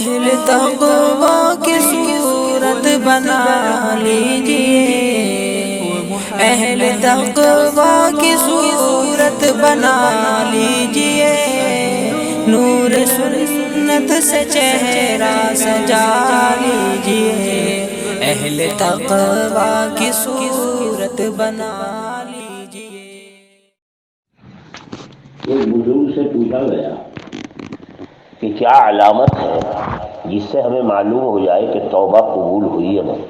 اہل تقوی کی صورت بنا لیجئے، اہل تقوی کی صورت بنا لیجئے، نور سنت سے چہرہ سجا لیجئے، اہل تقوی کی صورت بنا لیجئے۔ ایک بزرگ سے پوچھا گیا کہ کیا علامت ہے جس سے ہمیں معلوم ہو جائے کہ توبہ قبول ہوئی یا نہیں؟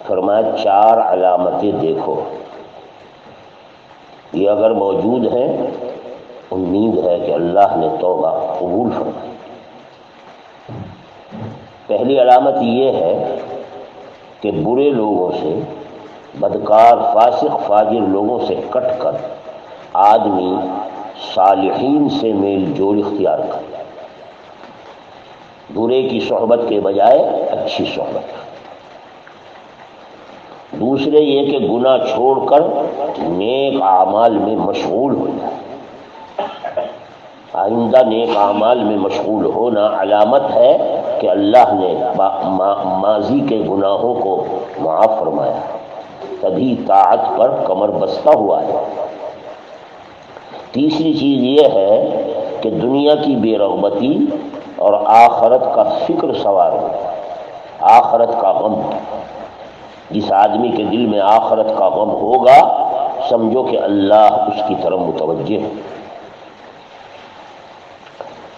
فرمایا 4 علامتیں دیکھو، یہ اگر موجود ہیں امید ہے کہ اللہ نے توبہ قبول فرمائی۔ پہلی علامت یہ ہے کہ برے لوگوں سے، بدکار فاسق فاجر لوگوں سے کٹ کر آدمی صالحین سے میل جول اختیار کرے، برے کی صحبت کے بجائے اچھی صحبت۔ دوسرے یہ کہ گناہ چھوڑ کر نیک اعمال میں مشغول ہو جائے، آئندہ نیک اعمال میں مشغول ہونا علامت ہے کہ اللہ نے ماضی کے گناہوں کو معاف فرمایا، تبھی طاعت پر کمر بستہ ہوا ہے۔ تیسری چیز یہ ہے کہ دنیا کی بے رغبتی اور آخرت کا فکر سوار ہو، آخرت کا غم۔ جس آدمی کے دل میں آخرت کا غم ہوگا سمجھو کہ اللہ اس کی طرف متوجہ ہے۔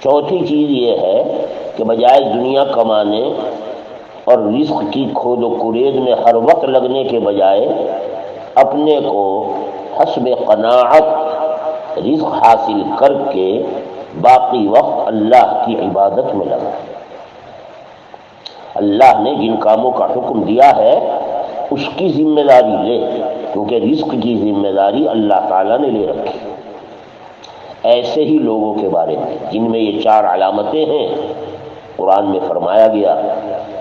چوتھی چیز یہ ہے کہ بجائے دنیا کمانے اور رزق کی کھود و کرید میں ہر وقت لگنے کے بجائے اپنے کو حسب قناعت رزق حاصل کر کے باقی وقت اللہ کی عبادت میں لگا۔ اللہ نے جن کاموں کا حکم دیا ہے اس کی ذمہ داری لے، کیونکہ رزق کی ذمہ داری اللہ تعالیٰ نے لے رکھی۔ ایسے ہی لوگوں کے بارے میں جن میں یہ 4 علامتیں ہیں، قرآن میں فرمایا گیا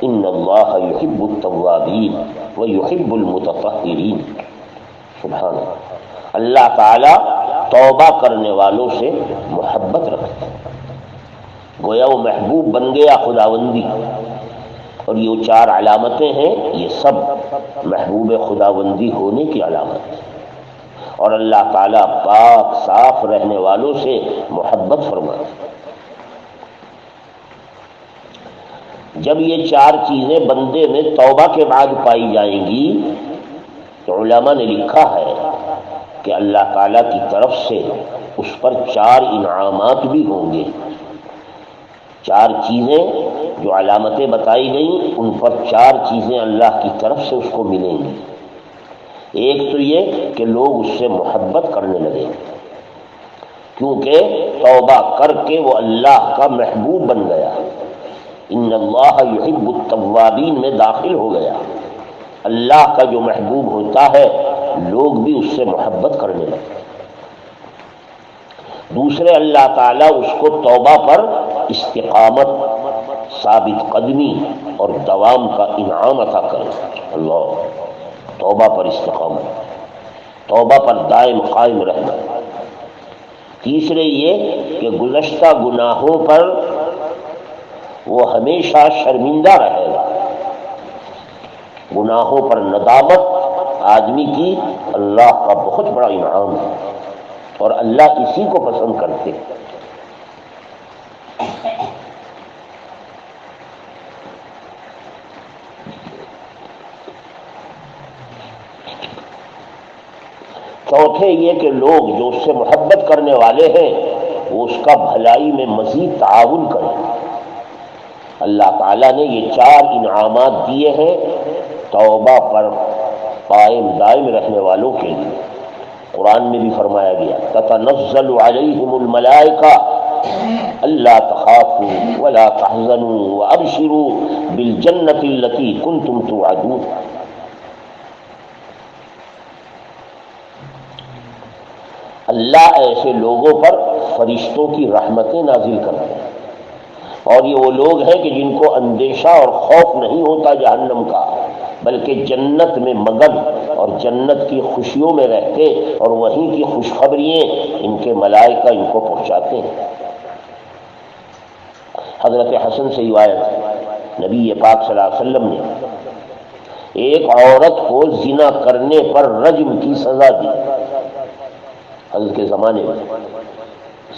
ان اللہ یحب التوابین ویحب المتطہرین۔ سبحان اللہ، اللہ تعالیٰ توبہ کرنے والوں سے محبت رکھتے ہیں، گویا وہ محبوب بن گیا خداوندی۔ اور یہ 4 علامتیں ہیں، یہ سب محبوب خداوندی ہونے کی علامت ہے، اور اللہ تعالیٰ پاک صاف رہنے والوں سے محبت فرماتے ہیں۔ جب یہ 4 چیزیں بندے میں توبہ کے بعد پائی جائیں گی تو علماء نے لکھا ہے کہ اللہ تعالیٰ کی طرف سے اس پر 4 انعامات بھی ہوں گے۔ 4 چیزیں جو علامتیں بتائی گئیں ان پر 4 چیزیں اللہ کی طرف سے اس کو ملیں گی۔ ایک تو یہ کہ لوگ اس سے محبت کرنے لگیں گے، کیونکہ توبہ کر کے وہ اللہ کا محبوب بن گیا، ان اللہ یحب التوابین میں داخل ہو گیا۔ اللہ کا جو محبوب ہوتا ہے لوگ بھی اس سے محبت کرنے لگتے۔ دوسرے، اللہ تعالیٰ اس کو توبہ پر استقامت، ثابت قدمی اور دوام کا انعام عطا کرے۔ اللہ، توبہ پر استقامت، توبہ پر دائم قائم رہنا۔ تیسرے یہ کہ گزشتہ گناہوں پر وہ ہمیشہ شرمندہ رہے گا۔ گناہوں پر ندامت آدمی کی اللہ کا بہت بڑا انعام ہے، اور اللہ اسی کو پسند کرتے ہیں۔ چوتھے یہ کہ لوگ جو اس سے محبت کرنے والے ہیں وہ اس کا بھلائی میں مزید تعاون کریں۔ اللہ تعالیٰ نے یہ 4 انعامات دیے ہیں توبہ پر قائم دائم رہنے والوں کے لیے۔ قرآن میں بھی فرمایا گیا تتنزل علیہم الملائکہ الا تخافوا ولا تحزنوا وابشروا بالجنۃ التي کنتم توعدون۔ اللہ ایسے لوگوں پر فرشتوں کی رحمتیں نازل کرتے ہیں، اور یہ وہ لوگ ہیں کہ جن کو اندیشہ اور خوف نہیں ہوتا جہنم کا، بلکہ جنت میں مگن اور جنت کی خوشیوں میں رہتے، اور وہیں کی خوشخبریاں ان کے ملائکہ ان کو پہنچاتے ہیں۔ حضرت حسن سے روایت ہے، نبی پاک صلی اللہ علیہ وسلم نے ایک عورت کو زنا کرنے پر رجم کی سزا دی۔ حضرت کے زمانے میں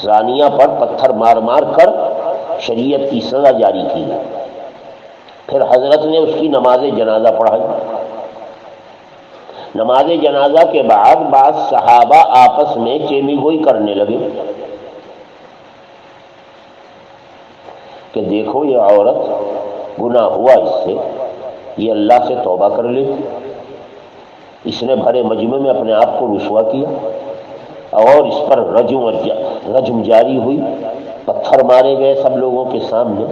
زانیہ پر پتھر مار مار کر شریعت کی سزا جاری کی گئی۔ پھر حضرت نے اس کی نماز جنازہ پڑھائی۔ نماز جنازہ کے بعد بعض صحابہ آپس میں چیمی گوئی کرنے لگے کہ دیکھو یہ عورت گناہ ہوا اس سے، یہ اللہ سے توبہ کر لے، اس نے بھرے مجمع میں اپنے آپ کو رسوا کیا اور اس پر رجم جاری ہوئی، پتھر مارے گئے سب لوگوں کے سامنے،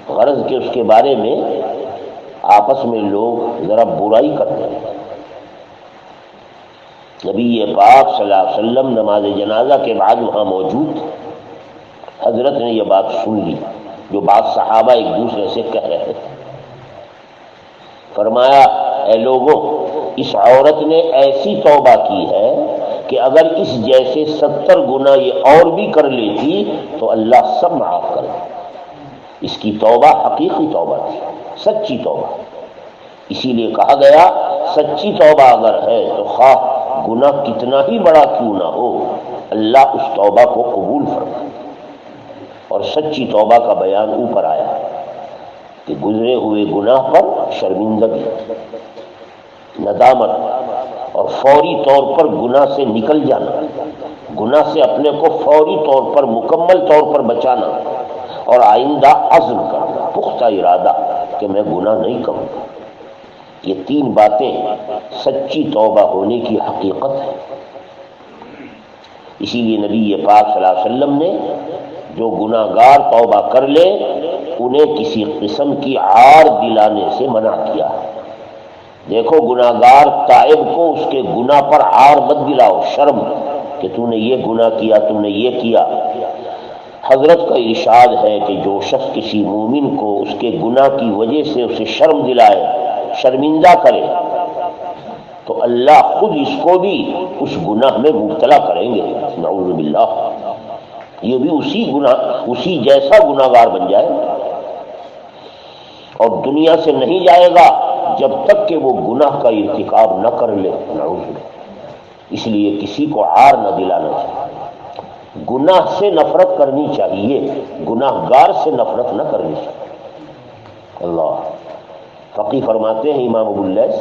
غرض کہ اس کے بارے میں آپس میں لوگ ذرا برائی کرتے ہیں۔ نبی پاک صلی اللہ علیہ وسلم نماز جنازہ کے بعد وہاں موجود تھے۔ حضرت نے یہ بات سن لی جو بعض صحابہ ایک دوسرے سے کہہ رہے تھے۔ فرمایا اے لوگوں، اس عورت نے ایسی توبہ کی ہے کہ اگر اس جیسے 70 گناہ یہ اور بھی کر لیتی تو اللہ سب معاف کر دے۔ اس کی توبہ حقیقی توبہ تھی، سچی توبہ۔ اسی لیے کہا گیا سچی توبہ اگر ہے تو خواہ گناہ کتنا ہی بڑا کیوں نہ ہو، اللہ اس توبہ کو قبول فرمائے۔ اور سچی توبہ کا بیان اوپر آیا کہ گزرے ہوئے گناہ پر شرمندگی، ندامت اور فوری طور پر گناہ سے نکل جانا، گناہ سے اپنے کو فوری طور پر مکمل طور پر بچانا اور آئندہ عزم کرنا، پختہ ارادہ کہ میں گناہ نہیں کروں گا۔ یہ 3 باتیں سچی توبہ ہونے کی حقیقت ہے۔ اسی لیے نبی پاک صلی اللہ علیہ وسلم نے جو گناہ گار توبہ کر لے انہیں کسی قسم کی عار دلانے سے منع کیا۔ دیکھو گناہ گار تائب کو اس کے گناہ پر عار مت دلاؤ، شرم کہ تو نے یہ گناہ کیا، تو نے یہ کیا۔ حضرت کا ارشاد ہے کہ جو شخص کسی مومن کو اس کے گناہ کی وجہ سے اسے شرم دلائے، شرمندہ کرے، تو اللہ خود اس کو بھی اس گناہ میں مبتلا کریں گے، نعوذ باللہ۔ یہ بھی اسی جیسا گناہ گار بن جائے اور دنیا سے نہیں جائے گا جب تک کہ وہ گناہ کا ارتکاب نہ کر لے، نعوذ باللہ۔ اس لیے کسی کو عار نہ دلانا چاہیے، گناہ سے نفرت کرنی چاہیے، گناہ گار سے نفرت نہ کرنی چاہیے۔ اللہ فقی فرماتے ہیں امام ابو اللیث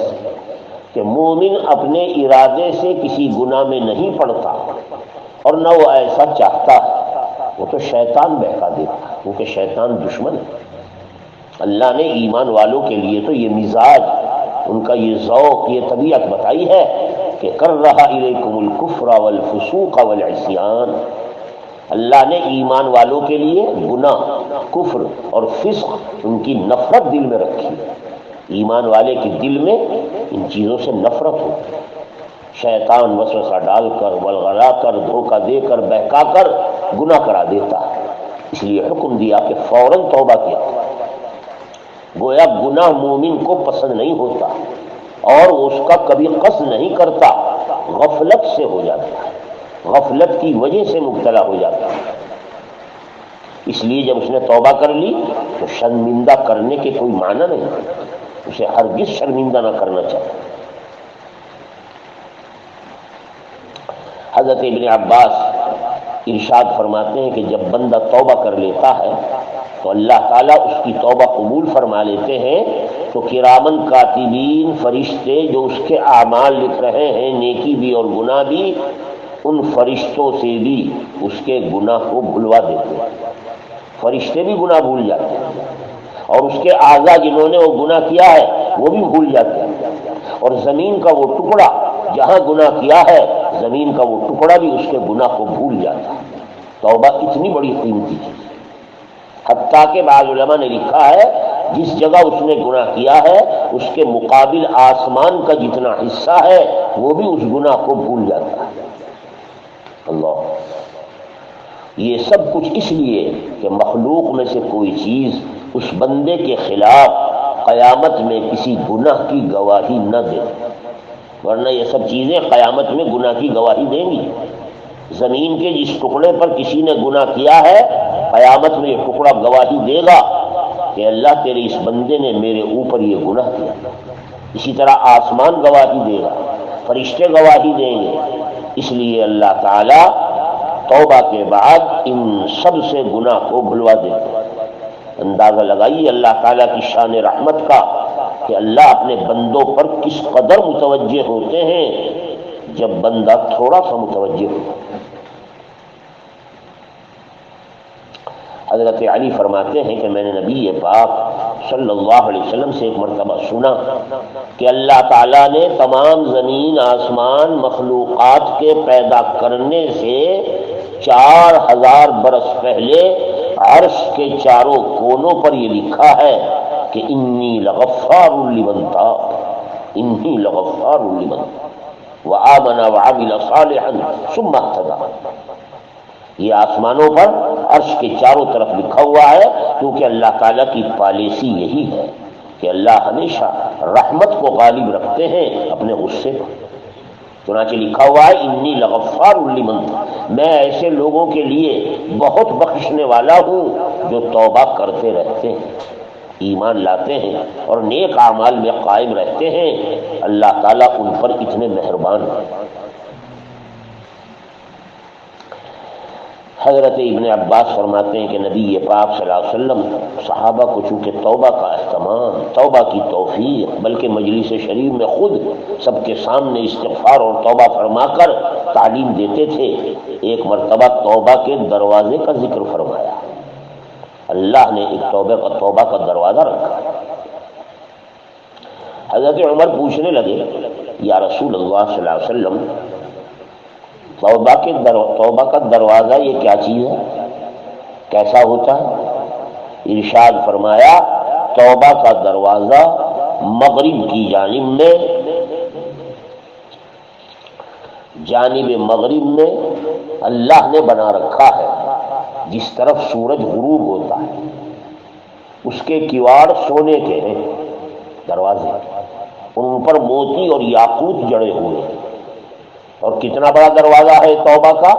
کہ مومن اپنے ارادے سے کسی گناہ میں نہیں پڑتا اور نہ وہ ایسا چاہتا ہے، وہ تو شیطان بہکا دیتا ہے، کیونکہ شیطان دشمن ہے۔ اللہ نے ایمان والوں کے لیے تو یہ مزاج، ان کا یہ ذوق، یہ طبیعت بتائی ہے کہ کرہ الیکم الکفر والفسوق والعصیان۔ اللہ نے ایمان والوں کے لیے گناہ، کفر اور فسق، ان کی نفرت دل میں رکھی۔ ایمان والے کے دل میں ان چیزوں سے نفرت ہوتی ہے۔ شیطان وسوسہ ڈال کر، ولغلا کر، دھوکہ دے کر، بہکا کر گناہ کرا دیتا ہے۔ اس لیے حکم دیا کہ فوراً توبہ کیا۔ گویا گناہ مومن کو پسند نہیں ہوتا اور اس کا کبھی قصد نہیں کرتا، غفلت سے ہو جاتا ہے، غفلت کی وجہ سے مبتلا ہو جاتا ہے۔ اس لیے جب اس نے توبہ کر لی تو شرمندہ کرنے کے کوئی معنی نہیں، اسے ہرگز شرمندہ نہ کرنا چاہیے۔ حضرت ابن عباس ارشاد فرماتے ہیں کہ جب بندہ توبہ کر لیتا ہے تو اللہ تعالیٰ اس کی توبہ قبول فرما لیتے ہیں، تو کرامن کاتبین فرشتے جو اس کے اعمال لکھ رہے ہیں، نیکی بھی اور گناہ بھی، ان فرشتوں سے بھی اس کے گناہ کو بھلوا دیتے ہیں۔ فرشتے بھی گناہ بھول جاتے ہیں اور اس کے اعضاء جنہوں نے وہ گناہ کیا ہے وہ بھی بھول جاتے ہیں، اور زمین کا وہ ٹکڑا جہاں گناہ کیا ہے، زمین کا وہ ٹکڑا بھی اس کے گناہ کو بھول جاتا ہے۔ توبہ اتنی بڑی قیمتی چیز، حتیٰ کہ بعض علماء نے لکھا ہے جس جگہ اس نے گناہ کیا ہے اس کے مقابل آسمان کا جتنا حصہ ہے وہ بھی اس گناہ کو بھول جاتا ہے۔ اللہ، یہ سب کچھ اس لیے کہ مخلوق میں سے کوئی چیز اس بندے کے خلاف قیامت میں کسی گناہ کی گواہی نہ دے، ورنہ یہ سب چیزیں قیامت میں گناہ کی گواہی دیں گی۔ زمین کے جس ٹکڑے پر کسی نے گناہ کیا ہے، قیامت میں یہ ٹکڑا گواہی دے گا کہ اللہ تیرے اس بندے نے میرے اوپر یہ گناہ کیا۔ اسی طرح آسمان گواہی دے گا، فرشتے گواہی دیں گے۔ اس لیے اللہ تعالی توبہ کے بعد ان سب سے گناہ کو بھلوا دیتے ہیں۔ اندازہ لگائیے اللہ تعالیٰ کی شان رحمت کا کہ اللہ اپنے بندوں پر کس قدر متوجہ ہوتے ہیں جب بندہ تھوڑا سا متوجہ ہو۔ حضرت علی فرماتے ہیں کہ میں نے نبی پاک صلی اللہ علیہ وسلم سے ایک مرتبہ سنا کہ اللہ تعالیٰ نے تمام زمین آسمان مخلوقات کے پیدا کرنے سے 4000 برس پہلے عرش کے چاروں کونوں پر یہ لکھا ہے کہ انی لغفار لمن تاب، انی لغفار لمن وآمن وعمل صالحا ثم اهتدى۔ یہ آسمانوں پر عرش کے چاروں طرف لکھا ہوا ہے، کیونکہ اللہ تعالیٰ کی پالیسی یہی ہے کہ اللہ ہمیشہ رحمت کو غالب رکھتے ہیں اپنے غصے پر۔ چنانچہ لکھا ہوا ہے انی لغفار لمن، میں ایسے لوگوں کے لیے بہت بخشنے والا ہوں جو توبہ کرتے رہتے ہیں، ایمان لاتے ہیں اور نیک اعمال میں قائم رہتے ہیں۔ اللہ تعالیٰ ان پر اتنے مہربان ہیں۔ حضرت ابن عباس فرماتے ہیں کہ نبی پاک صلی اللہ علیہ وسلم صحابہ کو چونکہ توبہ کا اہتمام، توبہ کی توفیق، بلکہ مجلس شریف میں خود سب کے سامنے استغفار اور توبہ فرما کر تعلیم دیتے تھے، ایک مرتبہ توبہ کے دروازے کا ذکر فرمایا۔ اللہ نے ایک توبہ کا دروازہ رکھا۔ حضرت عمر پوچھنے لگے یا رسول اللہ صلی اللہ علیہ وسلم، توبہ کا دروازہ یہ کیا چیز ہے، کیسا ہوتا ہے؟ ارشاد فرمایا توبہ کا دروازہ مغرب کی جانب مغرب میں اللہ نے بنا رکھا ہے، جس طرف سورج غروب ہوتا ہے اس کے کواڑ سونے کے ہیں دروازے، ان پر موتی اور یاقوت جڑے ہوئے ہیں۔ اور کتنا بڑا دروازہ ہے توبہ کا؟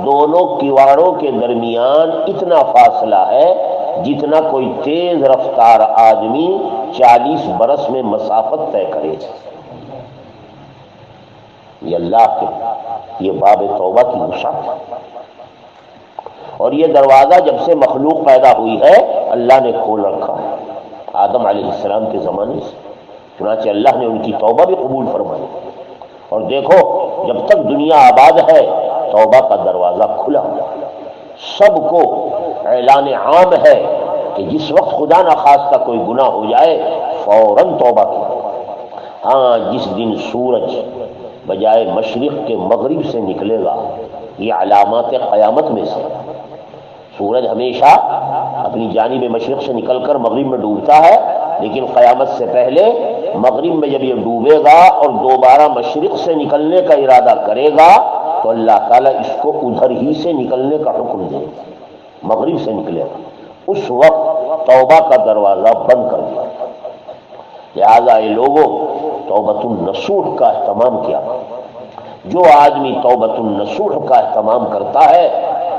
دونوں کواڑوں کے درمیان اتنا فاصلہ ہے جتنا کوئی تیز رفتار آدمی 40 برس میں مسافت طے کرے۔ یہ اللہ کے یہ باب توبہ کی وسعت ہے، اور یہ دروازہ جب سے مخلوق پیدا ہوئی ہے اللہ نے کھول رکھا ہے، آدم علیہ السلام کے زمانے سے۔ چنانچہ اللہ نے ان کی توبہ بھی قبول فرمائی، اور دیکھو جب تک دنیا آباد ہے توبہ کا دروازہ کھلا ہوا ہے۔ سب کو اعلان عام ہے کہ جس وقت خدا نخواستہ کوئی گناہ ہو جائے فوراً توبہ کی۔ ہاں جس دن سورج بجائے مشرق کے مغرب سے نکلے گا، یہ علامات قیامت میں سے، سورج ہمیشہ اپنی جانب مشرق سے نکل کر مغرب میں ڈوبتا ہے، لیکن قیامت سے پہلے مغرب میں جب یہ ڈوبے گا اور دوبارہ مشرق سے نکلنے کا ارادہ کرے گا تو اللہ تعالیٰ اس کو ادھر ہی سے نکلنے کا حکم دے گا، مغرب سے نکلے گا، اس وقت توبہ کا دروازہ بند کر دیا۔ لہذا یہ لوگوں توبۃ النصوح کا اہتمام کیا۔ جو آدمی توبۃ النصوح کا اہتمام کرتا ہے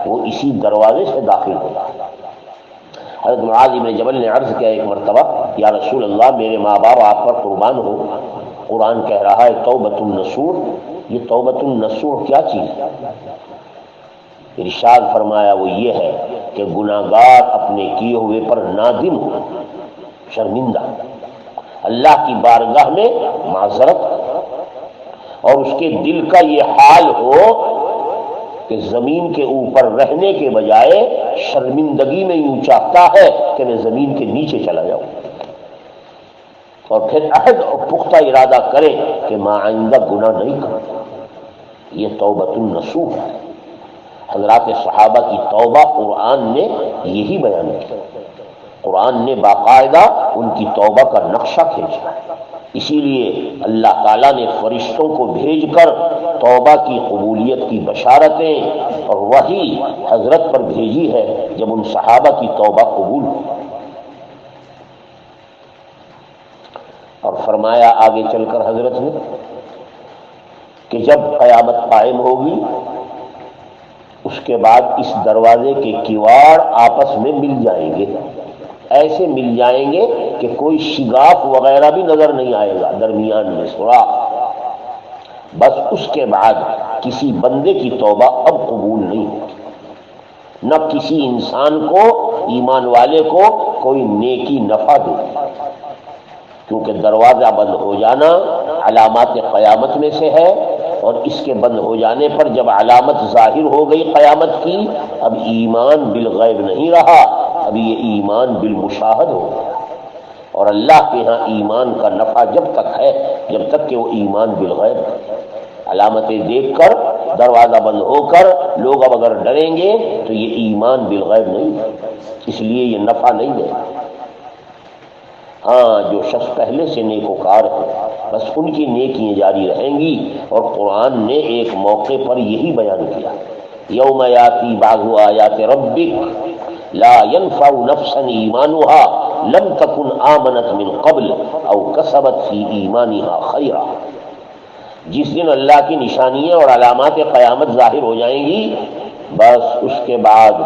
وہ اسی دروازے سے داخل ہوتا ہے۔ حضرت معاذ بن جبل نے عرض کیا ایک مرتبہ، یا رسول اللہ میرے ماں باپ آپ پر قربان ہو، قرآن کہہ رہا ہے توبۃ النصوح، یہ توبۃ النصوح کیا چیز ہے؟ ارشاد فرمایا وہ یہ ہے کہ گناہگار اپنے کیے ہوئے پر نادم ہو، شرمندہ، اللہ کی بارگاہ میں معذرت، اور اس کے دل کا یہ حال ہو کہ زمین کے اوپر رہنے کے بجائے شرمندگی میں یوں چاہتا ہے کہ میں زمین کے نیچے چلا جاؤں، اور پھر عہد اور پختہ ارادہ کرے کہ میں آئندہ گناہ نہیں کروں۔ یہ توبۃ النصوح ہے۔ حضرات صحابہ کی توبہ قرآن نے یہی بیان کیا، قرآن نے باقاعدہ ان کی توبہ کا نقشہ کھینچا ہے۔ اسی لیے اللہ تعالیٰ نے فرشتوں کو بھیج کر توبہ کی قبولیت کی بشارتیں اور وحی حضرت پر بھیجی ہے جب ان صحابہ کی توبہ قبول ہوئی، اور فرمایا آگے چل کر حضرت نے کہ جب قیامت قائم ہوگی اس کے بعد اس دروازے کے کیواڑ آپس میں مل جائیں گے، ایسے مل جائیں گے کہ کوئی شگاف وغیرہ بھی نظر نہیں آئے گا، درمیان میں سوراخ۔ بس اس کے بعد کسی بندے کی توبہ اب قبول نہیں ہوگی، نہ کسی انسان کو، ایمان والے کو کوئی نیکی نفع دے گی، کیونکہ دروازہ بند ہو جانا علامات قیامت میں سے ہے، اور اس کے بند ہو جانے پر جب علامت ظاہر ہو گئی قیامت کی، اب ایمان بالغیب نہیں رہا، اب یہ ایمان بالمشاہد ہو گیا۔ اور اللہ کے ہاں ایمان کا نفع جب تک ہے جب تک کہ وہ ایمان بالغیب ہے۔ علامتیں دیکھ کر، دروازہ بند ہو کر لوگ اب اگر ڈریں گے تو یہ ایمان بالغیب نہیں ہے، اس لیے یہ نفع نہیں دے۔ ہاں جو شخص پہلے سے نیکوکار ہے بس ان کی نیکیاں جاری رہیں گی، اور قرآن نے ایک موقع پر یہی بیان کیا، یوم یاتی بعض آیات ربک لا ينفع نفسا ایمانها لم تکن آمنت من قبل او کسبت فی ایمانها خیرا۔ جس دن اللہ کی نشانیاں اور علامات قیامت ظاہر ہو جائیں گی، بس اس کے بعد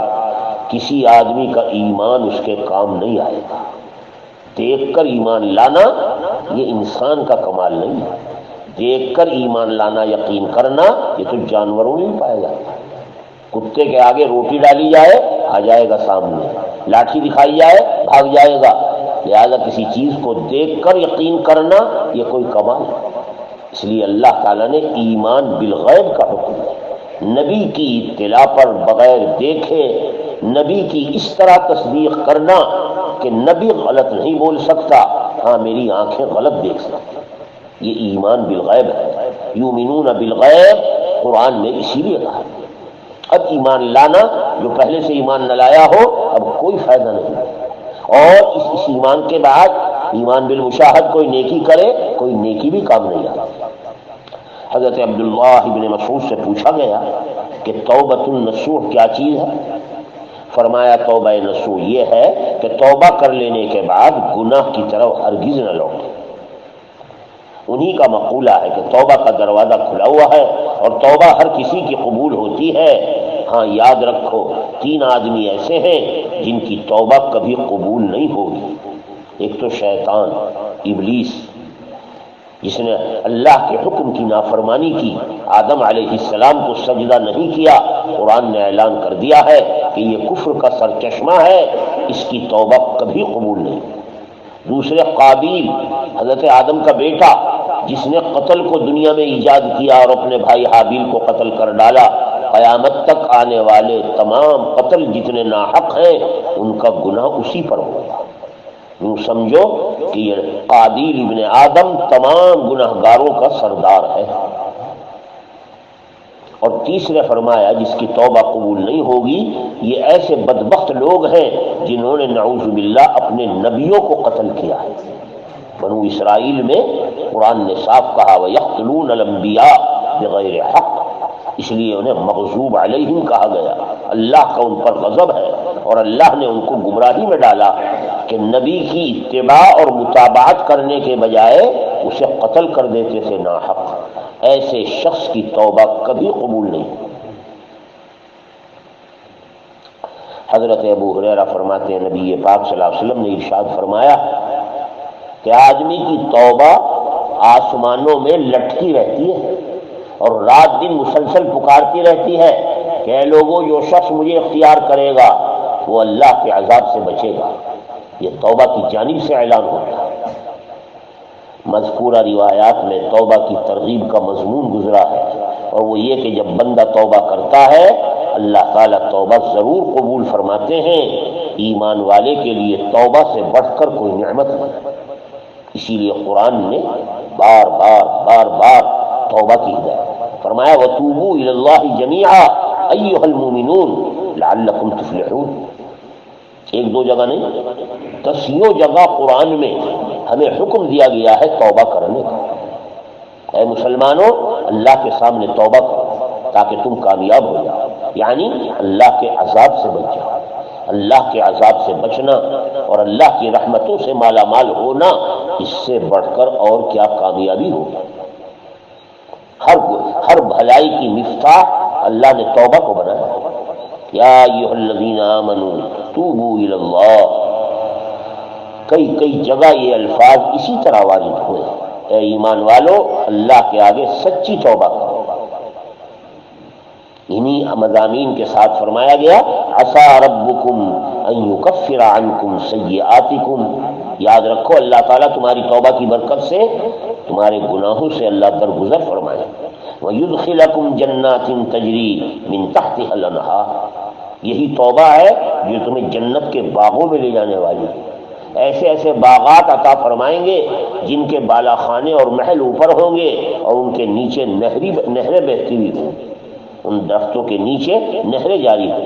کسی آدمی کا ایمان اس کے کام نہیں آئے گا۔ دیکھ کر ایمان لانا یہ انسان کا کمال نہیں ہے، دیکھ کر ایمان لانا، یقین کرنا یہ تو جانوروں میں بھی پایا جاتا ہے۔ کتے کے آگے روٹی ڈالی جائے آ جائے گا سامنے، لاٹھی دکھائی جائے بھاگ جائے گا۔ لہذا کسی چیز کو دیکھ کر یقین کرنا یہ کوئی کمال ہے۔ اس لیے اللہ تعالیٰ نے ایمان بالغیب کا حکم دیا، نبی کی اطلاع پر بغیر دیکھے نبی کی اس طرح تصدیق کرنا کہ نبی غلط نہیں بول سکتا، ہاں میری آنکھیں غلط دیکھ سکتی، یہ ایمان بالغیب ہے۔ یؤمنون بالغیب قرآن نے اسی لیے کہا۔ اب ایمان لانا، جو پہلے سے ایمان نہ لایا ہو اب کوئی فائدہ نہیں، اور اس ایمان کے بعد ایمان بالمشاہد کوئی نیکی کرے کوئی نیکی بھی کام نہیں آتی۔ حضرت عبداللہ ابن مسعود سے پوچھا گیا کہ توبۃ النصوح کیا چیز ہے؟ فرمایا توبہ نصوح یہ ہے کہ توبہ کر لینے کے بعد گناہ کی طرف ہرگز نہ لوٹے۔ انہی کا مقولہ ہے کہ توبہ کا دروازہ کھلا ہوا ہے، اور توبہ ہر کسی کی قبول ہوتی ہے۔ ہاں یاد رکھو، 3 آدمی ایسے ہیں جن کی توبہ کبھی قبول نہیں ہوگی۔ ایک تو شیطان، ابلیس، جس نے اللہ کے حکم کی نافرمانی کی، آدم علیہ السلام کو سجدہ نہیں کیا، قرآن نے اعلان کر دیا ہے کہ یہ کفر کا سرچشمہ ہے، اس کی توبہ کبھی قبول نہیں۔ دوسرے قابیل، حضرت آدم کا بیٹا، جس نے قتل کو دنیا میں ایجاد کیا اور اپنے بھائی حابیل کو قتل کر ڈالا، قیامت تک آنے والے تمام قتل جتنے ناحق ہیں ان کا گناہ اسی پر ہوگا۔ یوں سمجھو کہ یہ قابیل ابن آدم تمام گناہگاروں کا سردار ہے۔ اور تیسرے فرمایا جس کی توبہ قبول نہیں ہوگی یہ ایسے بدبخت لوگ ہیں جنہوں نے نعوذ باللہ اپنے نبیوں کو قتل کیا ہے۔ بنو اسرائیل میں قرآن نے صاف کہا وَيَقْتُلُونَ الْأَنْبِيَاءَ بِغَيْرِ حَقٍّ، اس لیے انہیں مغضوب علیہم کہا گیا، اللہ کا ان پر غضب ہے، اور اللہ نے ان کو گمراہی میں ڈالا کہ نبی کی اتباع اور متابعت کرنے کے بجائے اسے قتل کر دیتے تھے ناحق۔ ایسے شخص کی توبہ کبھی قبول نہیں۔ حضرت ابو ہریرہ فرماتے ہیں نبی پاک صلی اللہ علیہ وسلم نے ارشاد فرمایا کہ آدمی کی توبہ آسمانوں میں لٹکی رہتی ہے اور رات دن مسلسل پکارتی رہتی ہے کہ اے لوگوں جو شخص مجھے اختیار کرے گا وہ اللہ کے عذاب سے بچے گا۔ یہ توبہ کی جانب سے اعلان ہوتا ہے۔ مذکورہ روایات میں توبہ کی ترغیب کا مضمون گزرا ہے، اور وہ یہ کہ جب بندہ توبہ کرتا ہے اللہ تعالیٰ توبہ ضرور قبول فرماتے ہیں۔ ایمان والے کے لیے توبہ سے بڑھ کر کوئی نعمت نہیں، اسی لیے قرآن نے بار بار توبہ کی ہدایت فرمایا وَتُوبُوا إِلَى اللَّهِ جَمِيعًا أَيُّهَا الْمُؤْمِنُونَ لَعَلَّكُمْ تُفْلِحُونَ۔ ایک دو جگہ نہیں، دسیوں جگہ قرآن میں ہمیں حکم دیا گیا ہے توبہ کرنے کا۔ اے مسلمانوں اللہ کے سامنے توبہ کرو تاکہ تم کامیاب ہو جاؤ، یعنی اللہ کے عذاب سے بچ جاؤ۔ اللہ کے عذاب سے بچنا اور اللہ کی رحمتوں سے مالا مال ہونا، اس سے بڑھ کر اور کیا کامیابی ہوگی۔ ہر بھلائی کی مفتاح اللہ نے توبہ کو بنایا. یا ایھا الذین آمنوا توبوا الی اللہ. کئی جگہ یہ الفاظ اسی طرح وارد ہوئے. اے ایمان والو اللہ کے آگے سچی توبہ کرو. انہی مضامین کے ساتھ فرمایا گیا عسیٰ ربکم ان یکفر عنکم سیئاتکم. یاد رکھو اللہ تعالیٰ تمہاری توبہ کی برکت سے تمہارے گناہوں سے اللہ درگزر فرمائے. وَيُدْخِلَكُمْ جَنَّاتٍ تَجْرِي مِن تَحْتِهَا الْأَنْهَارُ. یہی توبہ ہے جو تمہیں جنت کے باغوں میں لے جانے والی ہے. ایسے ایسے باغات عطا فرمائیں گے جن کے بالا خانے اور محل اوپر ہوں گے اور ان کے نیچے نہریں بہتی ہوئی ہوں گی. ان درختوں کے نیچے نہریں جاری ہوں.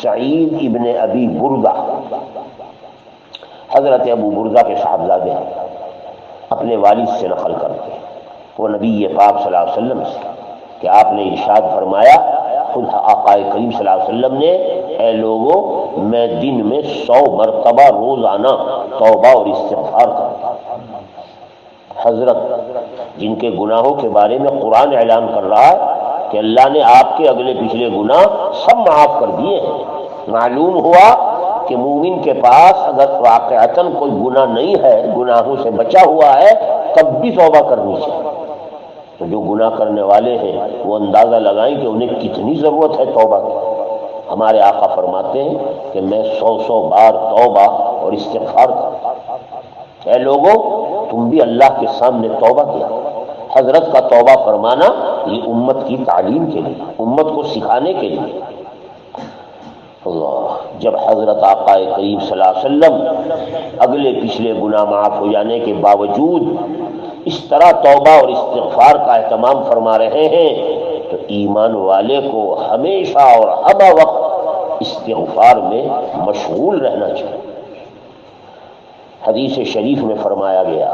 سعید ابن ابی بردہ حضرت ابو بردہ کے صاحبزادے ہیں، اپنے والد سے نقل کرتے ہیں وہ نبی پاک صلی اللہ علیہ وسلم سے کہ آپ نے ارشاد فرمایا، خود آقا کریم صلی اللہ علیہ وسلم نے، اے لوگوں میں دن میں 100 مرتبہ روزانہ توبہ اور استغفار کرتا ہوں. حضرت جن کے گناہوں کے بارے میں قرآن اعلان کر رہا ہے کہ اللہ نے آپ کے اگلے پچھلے گناہ سب معاف کر دیے ہیں. معلوم ہوا کہ مومن کے پاس اگر واقعتاً کوئی گناہ نہیں ہے، گناہوں سے بچا ہوا ہے، تب بھی توبہ کرنی چاہیے. تو جو گناہ کرنے والے ہیں وہ اندازہ لگائیں کہ انہیں کتنی ضرورت ہے توبہ کی. ہمارے آقا فرماتے ہیں کہ میں 100 بار توبہ اور استغفار کرتا ہوں. اے لوگوں تم بھی اللہ کے سامنے توبہ کیا. حضرت کا توبہ فرمانا یہ امت کی تعلیم کے لیے، امت کو سکھانے کے لیے. اللہ، جب حضرت آقا کریم صلی اللہ علیہ وسلم اگلے پچھلے گناہ معاف ہو جانے کے باوجود اس طرح توبہ اور استغفار کا اہتمام فرما رہے ہیں تو ایمان والے کو ہمیشہ اور ہر وقت استغفار میں مشغول رہنا چاہیے. حدیث شریف میں فرمایا گیا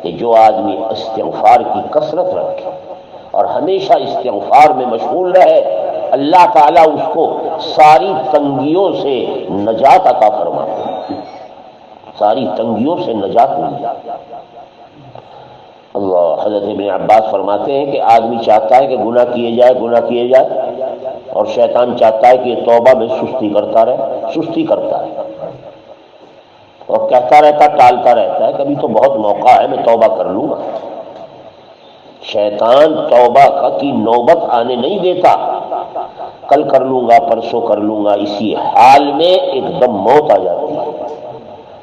کہ جو آدمی استغفار کی کثرت رکھے اور ہمیشہ استغفار میں مشغول رہے، اللہ تعالیٰ اس کو ساری تنگیوں سے نجات عطا فرماتے ہیں. ساری تنگیوں سے نجات مل جاتی. اللہ، حضرت ابن عباس فرماتے ہیں کہ آدمی چاہتا ہے کہ گناہ کیے جائے اور شیطان چاہتا ہے کہ یہ توبہ میں سستی کرتا ہے اور کہتا رہتا، ٹالتا رہتا ہے کبھی تو بہت موقع ہے میں توبہ کر لوں گا. شیطان توبہ کی نوبت آنے نہیں دیتا. کل کر لوں گا، پرسوں کر لوں گا، اسی حال میں ایک دم موت آ جاتی ہے.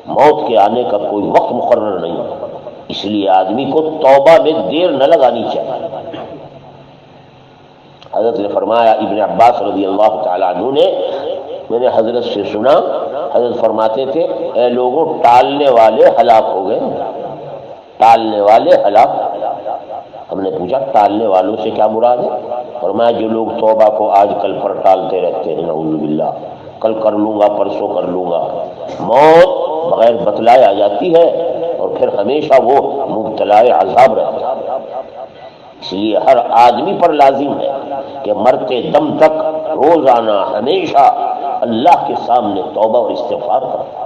موت کے آنے کا کوئی وقت مقرر نہیں. اس لیے آدمی کو توبہ میں دیر نہ لگانی چاہیے. حضرت نے فرمایا، ابن عباس رضی اللہ تعالیٰ عنہ نے، میں نے حضرت سے سنا، حضرت فرماتے تھے اے لوگوں ٹالنے والے ہلاک ہو گئے. ٹالنے والے ہلاک. ہم نے پوچھا ٹالنے والوں سے کیا مراد ہے؟ فرمایا جو لوگ توبہ کو آج کل پر ٹالتے رہتے ہیں، نعوذ باللہ، کل کر لوں گا، پرسوں کر لوں گا، موت بغیر بتلائے آ جاتی ہے اور پھر ہمیشہ وہ مبتلا عذاب رہتا ہے. اس لیے ہر آدمی پر لازم ہے کہ مرتے دم تک روزانہ ہمیشہ اللہ کے سامنے توبہ اور استغفار کرتا.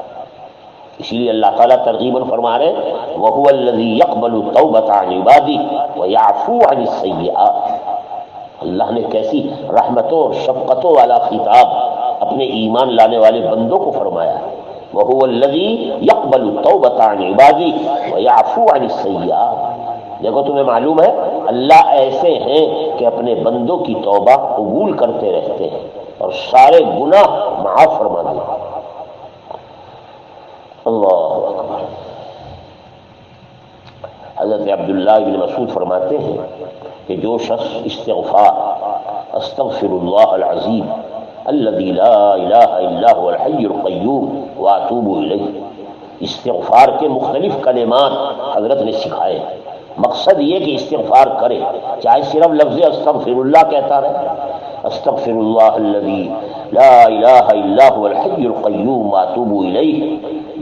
اس لیے اللہ تعالیٰ ترغیباً فرما رہے ہیں وَهُوَ الَّذِي يَقْبَلُ التَّوْبَةَ عَنْ عِبَادِهِ وَيَعْفُو عَنِ السَّيِّئَاتِ. اللہ نے کیسی رحمتوں اور شفقتوں والا خطاب اپنے ایمان لانے والے بندوں کو فرمایا ہے. وَهُوَ الَّذِي يَقْبَلُ التَّوْبَةَ عَنْ عِبَادِهِ وَيَعْفُو عَنِ السَّيِّئَاتِ. دیکھو تمہیں معلوم ہے اللہ ایسے ہیں کہ اپنے بندوں کی توبہ قبول کرتے رہتے ہیں اور سارے گناہ معاف فرما دیتے ہیں. اللہ اکبر. حضرت عبداللہ بن مسعود فرماتے ہیں کہ جو شخص استغفار استغفر اللہ العظیم الذی لا الہ الا هو الحی القیوم واتوب الیہ، استغفار کے مختلف کلمات حضرت نے سکھائے. مقصد یہ کہ استغفار کرے، چاہے صرف لفظ استغفر اللہ کہتا رہے، استغفر اللہ الذی لا الہ الا هو الحی القیوم واتوب الیہ.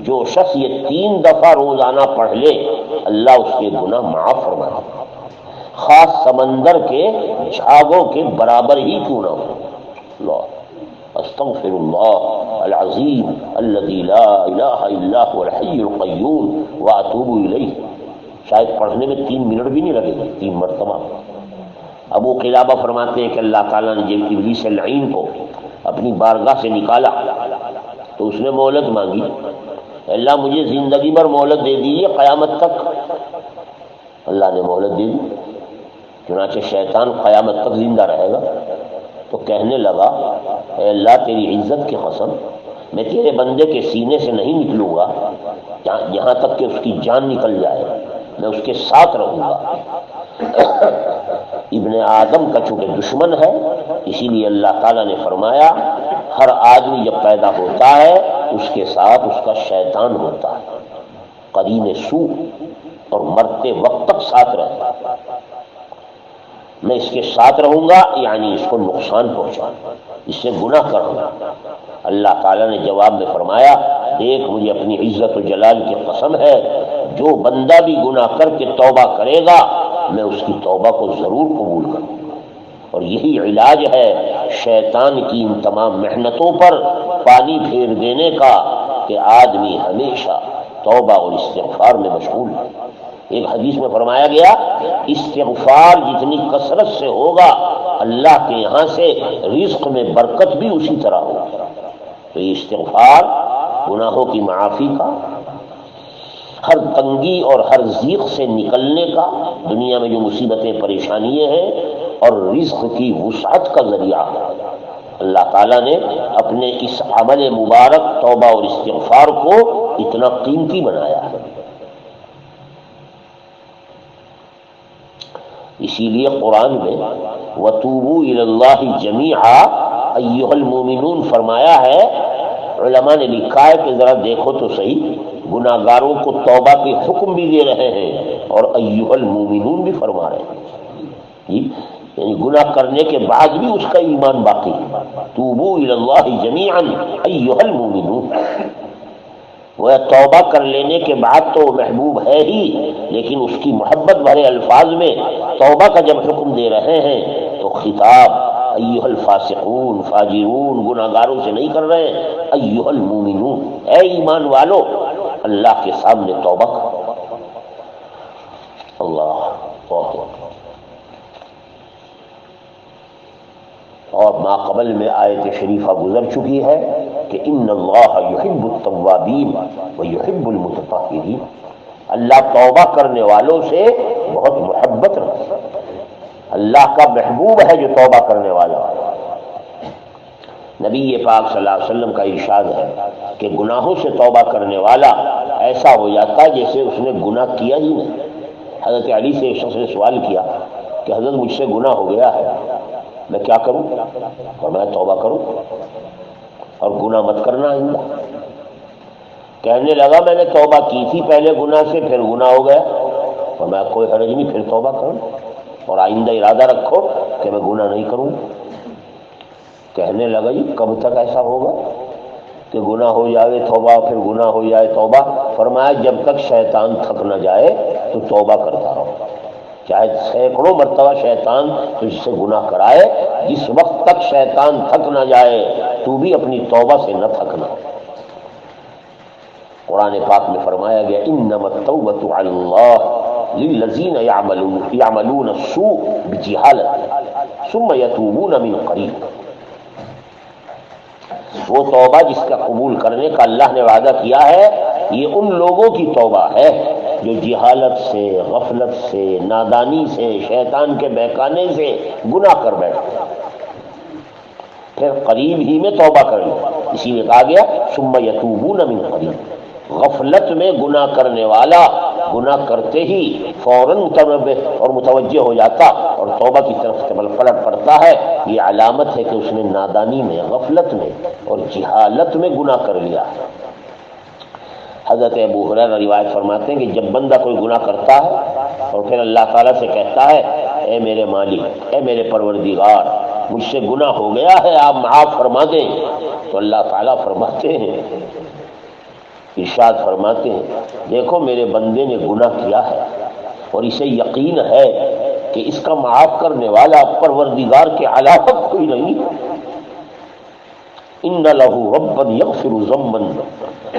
جو شخص یہ 3 دفعہ روزانہ پڑھ لے اللہ اس کے گناہ معاف فرما دے، خاص سمندر کے جھاگوں کے برابر ہی کیوں نہ ہو. استغفر اللہ العظیم الذی لا الہ الا هو الحی القیوم واتوب الیہ، شاید پڑھنے میں 3 منٹ بھی نہیں لگے گا، 3 مرتبہ۔ ابو قلابہ فرماتے ہیں کہ اللہ تعالیٰ نے جب ابلیس لعین کو اپنی بارگاہ سے نکالا تو اس نے مہلت مانگی، اللہ مجھے زندگی بھر مہلت دے دیجیے قیامت تک۔ اللہ نے مہلت دے دی، چنانچہ شیطان قیامت تک زندہ رہے گا۔ تو کہنے لگا اے اللہ تیری عزت کی قسم، میں تیرے بندے کے سینے سے نہیں نکلوں گا یہاں تک کہ اس کی جان نکل جائے، میں اس کے ساتھ رہوں گا۔ ابن آدم کا چونکہ دشمن ہے، اسی لیے اللہ تعالیٰ نے فرمایا ہر آدمی جب پیدا ہوتا ہے اس کے ساتھ اس کا شیطان ہوتا ہے، قرین سوء، اور مرتے وقت تک ساتھ رہتا ہے۔ میں اس کے ساتھ رہوں گا یعنی اس کو نقصان پہنچاؤں، اس سے گناہ کروں گا۔ اللہ تعالیٰ نے جواب میں فرمایا دیکھ مجھے اپنی عزت و جلال کی قسم ہے، جو بندہ بھی گناہ کر کے توبہ کرے گا میں اس کی توبہ کو ضرور قبول کروں۔ اور یہی علاج ہے شیطان کی ان تمام محنتوں پر پانی پھیر دینے کا کہ آدمی ہمیشہ توبہ اور استغفار میں مشغول ہے۔ ایک حدیث میں فرمایا گیا استغفار جتنی کثرت سے ہوگا اللہ کے یہاں سے رزق میں برکت بھی اسی طرح ہوگی۔ تو یہ استغفار گناہوں کی معافی کا، ہر تنگی اور ہر ضیق سے نکلنے کا، دنیا میں جو مصیبتیں پریشانیاں ہیں، اور رزق کی وسعت کا ذریعہ ہے۔ اللہ تعالیٰ نے اپنے اس عمل مبارک توبہ اور استغفار کو اتنا قیمتی بنایا ہے۔ اسی لیے قرآن میں وَتُوبُوا إِلَى اللَّهِ جَمِيعًا أَيُّهَا الْمُؤْمِنُونَ فرمایا ہے۔ علماء نے لکھا ہے کہ ذرا دیکھو تو صحیح، گناہ گاروں کو توبہ کے حکم بھی دے رہے ہیں اور أَيُّهَا الْمُؤْمِنُونَ بھی فرما رہے ہیں، یعنی گناہ کرنے کے بعد بھی اس کا ایمان باقی ہے۔ توبوا الی اللہ جمیعا ایھا المؤمنون، وہ توبہ کر لینے کے بعد تو محبوب ہے ہی، لیکن اس کی محبت بھرے الفاظ میں توبہ کا جب حکم دے رہے ہیں تو خطاب ایھا الفاسقون فاجرون گناہ گاروں سے نہیں کر رہے ہیں، ایھا المؤمنون اے ایمان والو اللہ کے سامنے توبہ کرو۔ اللہ اور ما قبل میں آیت شریفہ گزر چکی ہے کہ ان اللہ یحب التوابین ویحب المتطہرین، اللہ توبہ کرنے والوں سے بہت محبت رکھتا ہے، اللہ کا محبوب ہے جو توبہ کرنے والا ہے۔ نبی پاک صلی اللہ علیہ وسلم کا ارشاد ہے کہ گناہوں سے توبہ کرنے والا ایسا ہو جاتا ہے جیسے اس نے گناہ کیا ہی نہیں۔ حضرت علی سے ایک شخص نے سوال کیا کہ حضرت مجھ سے گناہ ہو گیا ہے، میں کیا کروں؟ اور میں توبہ کروں اور گناہ مت کرنا آئندہ۔ کہنے لگا میں نے توبہ کی تھی پہلے گناہ سے، پھر گناہ ہو گیا، اور میں کوئی حرج نہیں، پھر توبہ کروں اور آئندہ ارادہ رکھو کہ میں گناہ نہیں کروں۔ کہنے لگا جی کب تک ایسا ہوگا کہ گناہ ہو جائے توبہ، پھر گناہ ہو جائے توبہ؟ فرمایا جب تک شیطان تھک نہ جائے تو توبہ کرتا رہو، چاہے سینکڑوں مرتبہ شیطان تجھ سے گناہ کرائے، جس وقت تک شیطان تھک نہ جائے تو بھی اپنی توبہ سے نہ تھکنا۔ قرآن پاک میں فرمایا گیا انما التوبۃ علی اللہ للذین یعملون السوء بجہالۃ ثم یتوبون من قریب، وہ توبہ جس کا قبول کرنے کا اللہ نے وعدہ کیا ہے یہ ان لوگوں کی توبہ ہے جو جہالت سے، غفلت سے، نادانی سے، شیطان کے بہکانے سے گناہ کر بیٹھتے ہیں، پھر قریب ہی میں توبہ کر لیں۔ اسی لیے کہا گیا ثم یتوبون من قریب، غفلت میں گناہ کرنے والا گناہ کرتے ہی فوراً متنبہ اور متوجہ ہو جاتا اور توبہ کی طرف پلٹ پڑتا ہے، یہ علامت ہے کہ اس نے نادانی میں، غفلت میں اور جہالت میں گناہ کر لیا۔ حضرت ابو ہریرہ روایت فرماتے ہیں کہ جب بندہ کوئی گناہ کرتا ہے اور پھر اللہ تعالیٰ سے کہتا ہے اے میرے مالک، اے میرے پروردگار، مجھ سے گناہ ہو گیا ہے، آپ معاف فرما دیں، تو اللہ تعالیٰ فرماتے ہیں، ارشاد فرماتے ہیں دیکھو میرے بندے نے گناہ کیا ہے اور اسے یقین ہے کہ اس کا معاف کرنے والا پروردگار کے علاوہ کوئی نہیں، ان لہو ربا یغفر ذنبا،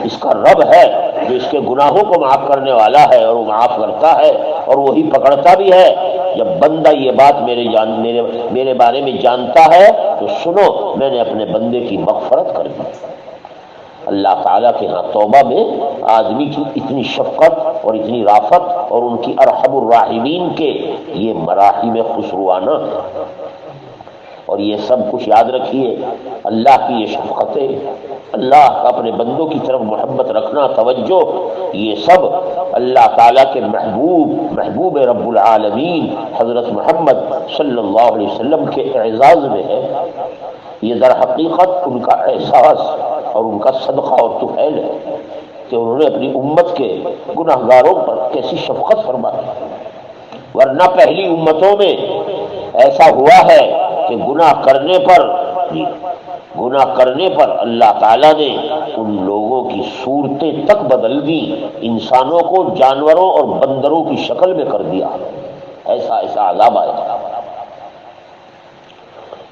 اس کا رب ہے جو اس کے گناہوں کو معاف کرنے والا ہے اور وہ معاف کرتا ہے اور وہی پکڑتا بھی ہے۔ جب بندہ یہ بات میرے بارے میں جانتا ہے تو سنو، میں نے اپنے بندے کی مغفرت کر دی۔ اللہ تعالیٰ کے ہاں توبہ میں آدمی کی اتنی شفقت اور اتنی رافت اور ان کی ارحم الراحمین کے یہ مراحم خسروانہ، اور یہ سب کچھ یاد رکھیے اللہ کی یہ شفقتیں، اللہ کا اپنے بندوں کی طرف محبت رکھنا، توجہ، یہ سب اللہ تعالیٰ کے محبوب رب العالمین حضرت محمد صلی اللہ علیہ وسلم کے اعزاز میں ہے۔ یہ در حقیقت ان کا احساس اور ان کا صدقہ اور طفیل ہے کہ انہوں نے اپنی امت کے گناہ گاروں پر کیسی شفقت فرمائی، ورنہ پہلی امتوں میں ایسا ہوا ہے کہ گناہ کرنے پر اللہ تعالیٰ نے ان لوگوں کی صورتیں تک بدل دی، انسانوں کو جانوروں اور بندروں کی شکل میں کر دیا، ایسا عذاب آیا۔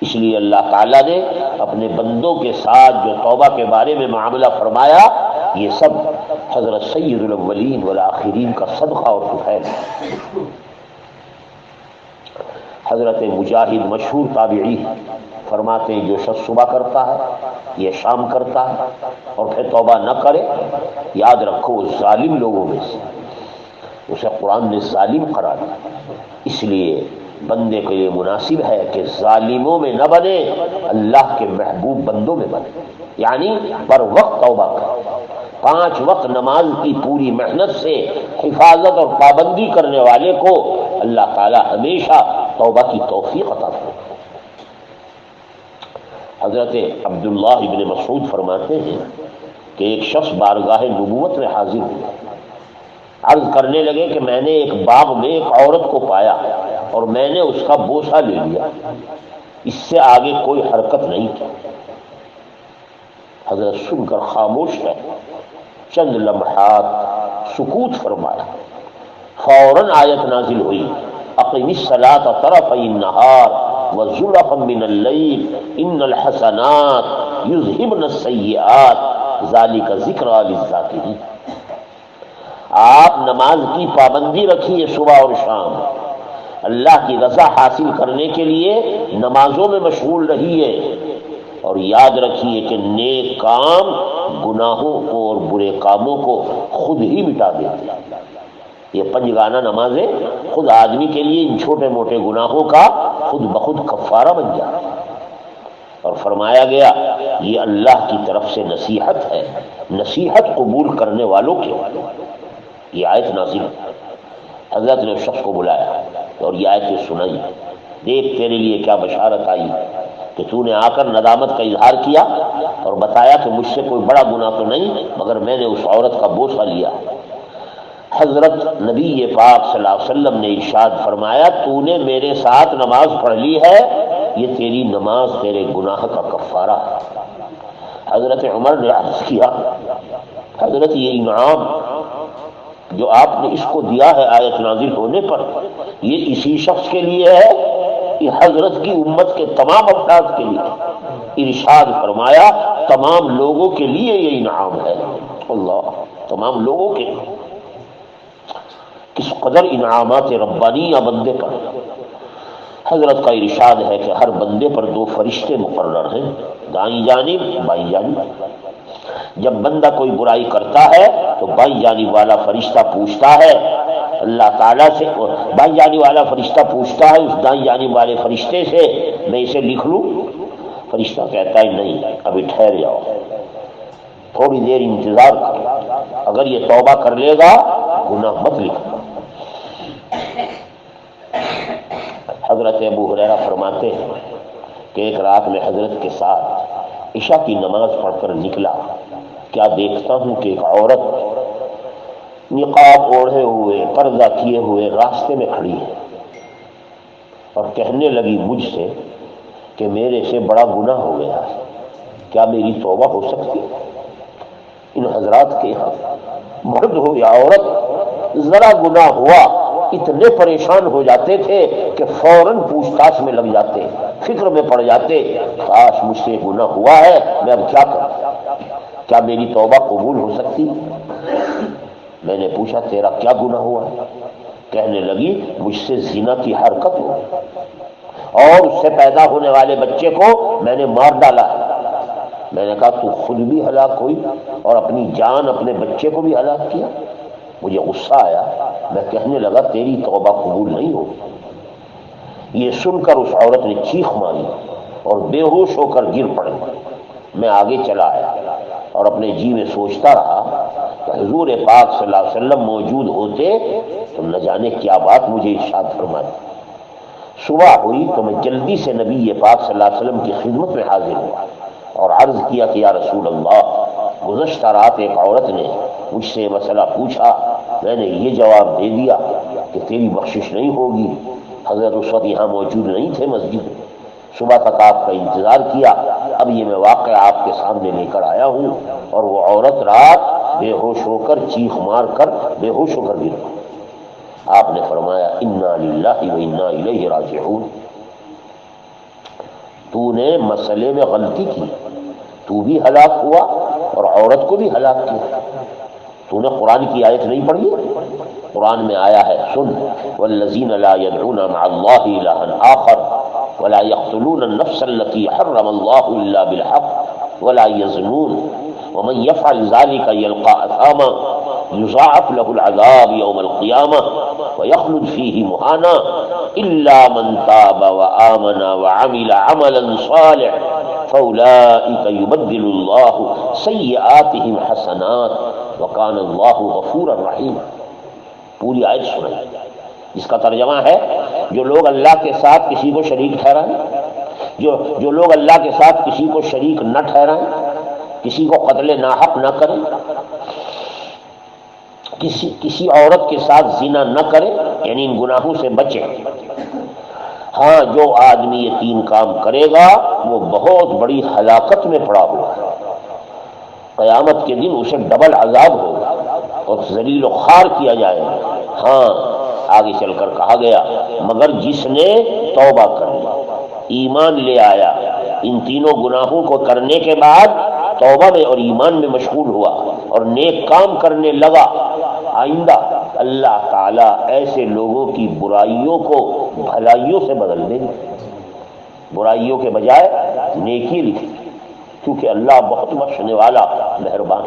اس لیے اللہ تعالیٰ نے اپنے بندوں کے ساتھ جو توبہ کے بارے میں معاملہ فرمایا، یہ سب حضرت سید الاولین والآخرین کا صدقہ اور طفیل ہے۔ حضرت مجاہد مشہور تابعی فرماتے ہیں جو شخص صبح کرتا ہے یہ شام کرتا ہے اور پھر توبہ نہ کرے، یاد رکھو وہ ظالم لوگوں میں سے، اسے قرآن نے ظالم قرار دیا۔ اس لیے بندے کے لیے مناسب ہے کہ ظالموں میں نہ بنے، اللہ کے محبوب بندوں میں بنے، یعنی بر وقت توبہ کرے۔ 5 وقت نماز کی پوری محنت سے حفاظت اور پابندی کرنے والے کو اللہ تعالی ہمیشہ توبہ کی توفیق عطا کرے۔ حضرت عبداللہ ابن مسعود فرماتے ہیں کہ ایک شخص بارگاہ نبوت میں حاضر ہوا، عرض کرنے لگے کہ میں نے ایک باغ میں ایک عورت کو پایا اور میں نے اس کا بوسہ لے لیا، اس سے آگے کوئی حرکت نہیں کی۔ حضرت سن کر خاموش ہے، چند لمحات سکوت فرمایا، فوراً آیت نازل ہوئی، اقم الصلاۃ طرفی النہار وزلفا من اللیل ان الحسنات یذہبن السیئات ذلک ذکریٰ للذاکرین۔ آپ نماز کی پابندی رکھیے صبح اور شام، اللہ کی رضا حاصل کرنے کے لیے نمازوں میں مشغول رہیے، اور یاد رکھیے کہ نیک کام گناہوں کو اور برے کاموں کو خود ہی مٹا دیتے ہیں۔ یہ 5 گانہ نمازیں خود آدمی کے لیے ان چھوٹے موٹے گناہوں کا خود بخود کفارہ بن جاتا ہے۔ اور فرمایا گیا یہ اللہ کی طرف سے نصیحت ہے، نصیحت قبول کرنے والوں کے یہ آیت نازل۔ حضرت نے اس شخص کو بلایا اور یہ آیت سنائی، دیکھ تیرے لیے کیا بشارت آئی کہ تو نے آ کر ندامت کا اظہار کیا اور بتایا کہ مجھ سے کوئی بڑا گناہ تو نہیں مگر میں نے اس عورت کا بوسہ لیا۔ حضرت نبی پاک صلی اللہ علیہ وسلم نے ارشاد فرمایا تو نے میرے ساتھ نماز پڑھ لی ہے، یہ تیری نماز تیرے گناہ کا کفارہ ہے۔ حضرت عمر نے عرض کیا حضرت یہ انعام جو آپ نے اس کو دیا ہے آیت نازل ہونے پر، یہ اسی شخص کے لیے ہے، یہ حضرت کی امت کے تمام افراد کے لیے؟ ارشاد فرمایا تمام لوگوں کے لیے یہ انعام ہے۔ اللہ، تمام لوگوں کے لیے۔ کس قدر انعامات ربانیہ بندے پر۔ حضرت کا ارشاد ہے کہ ہر بندے پر 2 فرشتے مقرر ہیں، دائیں جانب بائیں جانب۔ جب بندہ کوئی برائی کرتا ہے تو بائیں جانب والا فرشتہ پوچھتا ہے اللہ تعالیٰ سے، بائیں جانب والا فرشتہ پوچھتا ہے اس دائیں جانب والے فرشتے سے میں اسے لکھ لوں؟ فرشتہ کہتا ہے نہیں، ابھی ٹھہر جاؤ، تھوڑی دیر انتظار کرو، اگر یہ توبہ کر لے گا گناہ مت لکھنا۔ حضرت ابو ہریرہ فرماتے ہیں کہ ایک رات میں حضرت کے ساتھ عشاء کی نماز پڑھ کر نکلا، کیا دیکھتا ہوں کہ ایک عورت نقاب اوڑھے ہوئے پردہ کیے ہوئے راستے میں کھڑی ہے اور کہنے لگی مجھ سے کہ میرے سے بڑا گناہ ہو گیا ہے، کیا میری توبہ ہو سکتی؟ ان حضرات کے ہاں مرد ہو یا عورت ذرا گناہ ہوا اتنے پریشان ہو جاتے تھے کہ فوراً پوچھ تاچھ میں لگ جاتے ہیں۔ فکر میں پڑ جاتے، کاش مجھ سے گناہ ہوا ہے، میں اب کیا کروں، کیا میری توبہ قبول ہو سکتی؟ میں نے پوچھا تیرا کیا گناہ ہوا؟ کہنے لگی مجھ سے زنا کی حرکت ہو اور اس سے پیدا ہونے والے بچے کو میں نے مار ڈالا ہے۔ میں نے کہا تو خود بھی ہلاک ہوئی اور اپنی جان اپنے بچے کو بھی ہلاک کیا؟ مجھے غصہ آیا، میں کہنے لگا تیری توبہ قبول نہیں ہوگی۔ یہ سن کر اس عورت نے چیخ ماری اور بے ہوش ہو کر گر پڑی۔ میں آگے چلا آیا اور اپنے جی میں سوچتا رہا کہ حضور پاک صلی اللہ علیہ وسلم موجود ہوتے تو نہ جانے کیا بات مجھے ارشاد فرمائی۔ صبح ہوئی تو میں جلدی سے نبی پاک صلی اللہ علیہ وسلم کی خدمت میں حاضر ہوا اور عرض کیا کہ یا رسول اللہ، گزشتہ رات ایک عورت نے مجھ سے مسئلہ پوچھا، میں نے یہ جواب دے دیا کہ تیری بخشش نہیں ہوگی۔ حضرت اس وقت یہاں موجود نہیں تھے مسجد میں، صبح تک آپ کا انتظار کیا، اب یہ میں واقعہ آپ کے سامنے لے کر آیا ہوں۔ اور وہ عورت رات بے ہوش ہو کر چیخ مار کر بے ہوش ہو کر گر پڑی۔ آپ نے فرمایا انا للہ و انا الیہ راجعون، تو نے مسئلے میں غلطی کی، تو بھی ہلاک ہوا اور عورت کو بھی ہلاک کیا۔ تو نے قرآن کی آیت نہیں پڑھی؟ قرآن میں آیا ہے، سن والذین لا يدعون مع اللہ الہا آخر ولا يقتلون النفس التي حرم اللہ الا بالحق ولا يزنون ومن يفعل ذلك يلقى اثاما يضاعف له العذاب يوم القيامة ويخلد فيه مهانا الا من تاب وآمن وعمل عملا صالحا فأولئك يبدل الله سيئاتهم حسنات وكان الله غفورا رحيما۔ پوری آیت سنائی جس کا ترجمہ ہے جو لوگ اللہ کے ساتھ کسی کو شریک ٹھہرائیں، جو لوگ اللہ کے ساتھ کسی کو شریک نہ ٹھہرائیں، کسی کو قتل ناحق نہ کریں، کسی عورت کے ساتھ زنا نہ کرے، یعنی ان گناہوں سے بچے۔ ہاں جو آدمی یہ تین کام کرے گا وہ بہت بڑی ہلاکت میں پڑا ہوا ہے، قیامت کے دن اسے ڈبل عذاب ہوگا اور ذلیل و خوار کیا جائے گا۔ ہاں آگے چل کر کہا گیا مگر جس نے توبہ کر لی، ایمان لے آیا، ان تینوں گناہوں کو کرنے کے بعد توبہ میں اور ایمان میں مشغول ہوا اور نیک کام کرنے لگا، آئندہ اللہ تعالیٰ ایسے لوگوں کی برائیوں کو بھلائیوں سے بدل دیں گے، برائیوں کے بجائے نیکی لکھی، کیونکہ اللہ بہت بخشنے والا مہربان۔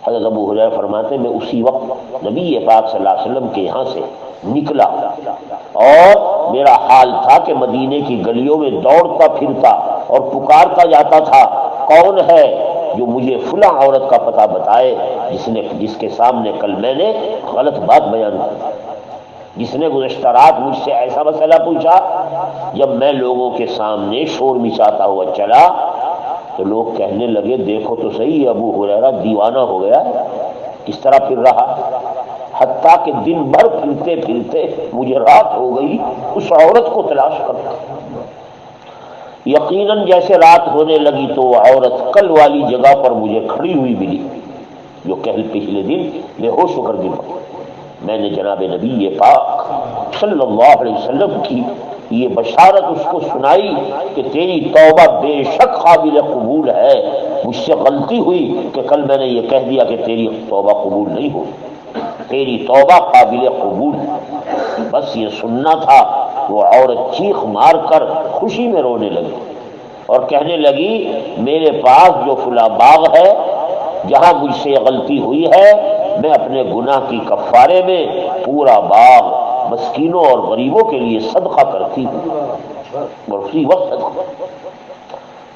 حضرت ابو ہریرہ فرماتے ہیں میں اسی وقت نبی پاک صلی اللہ علیہ وسلم کے یہاں سے نکلا اور میرا حال تھا کہ مدینے کی گلیوں میں دوڑتا پھرتا اور پکارتا جاتا تھا کون ہے جو مجھے فلاں عورت کا پتہ بتائے جس کے سامنے کل میں نے غلط بات بیان کی، جس نے گزشتہ رات مجھ سے ایسا مسئلہ پوچھا۔ جب میں لوگوں کے سامنے شور مچاتا ہوا چلا تو لوگ کہنے لگے دیکھو تو صحیح ابو ہریرہ دیوانہ ہو گیا ہے، کس طرح پھر رہا، حتیٰ کہ دن بھر پھرتے پھرتے مجھے رات ہو گئی اس عورت کو تلاش کرتا۔ یقیناً جیسے رات ہونے لگی تو وہ عورت کل والی جگہ پر مجھے کھڑی ہوئی ملی جو پچھلے دن بے ہوش ہو کر گر پڑی۔ میں نے جناب نبی پاک صلی اللہ علیہ وسلم کی یہ بشارت اس کو سنائی کہ تیری توبہ بے شک قابل قبول ہے، مجھ سے غلطی ہوئی کہ کل میں نے یہ کہہ دیا کہ تیری توبہ قبول نہیں ہوگی، تیری توبہ قابل قبول ہے۔ بس یہ سننا تھا۔ وہ عورت چیخ مار کر خوشی میں رونے لگی اور کہنے لگی میرے پاس جو فلاں باغ ہے جہاں مجھ سے یہ غلطی ہوئی ہے، میں اپنے گناہ کی کفارے میں پورا باغ مسکینوں اور غریبوں کے لیے صدقہ کرتی ہوں، اور اسی وقت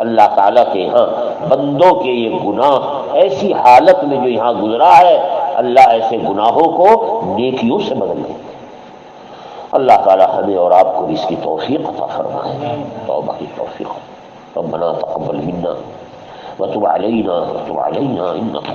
اللہ تعالیٰ کے ہاں بندوں کے یہ گناہ ایسی حالت میں جو یہاں گزرا ہے، اللہ ایسے گناہوں کو نیکیوں سے بدل دے۔ اللہ تعالیٰ ہمیں اور آپ کو اس کی توفیق عطا فرمائے، توبہ کی توفیق۔ ربنا تقبل منا وتب علينا انك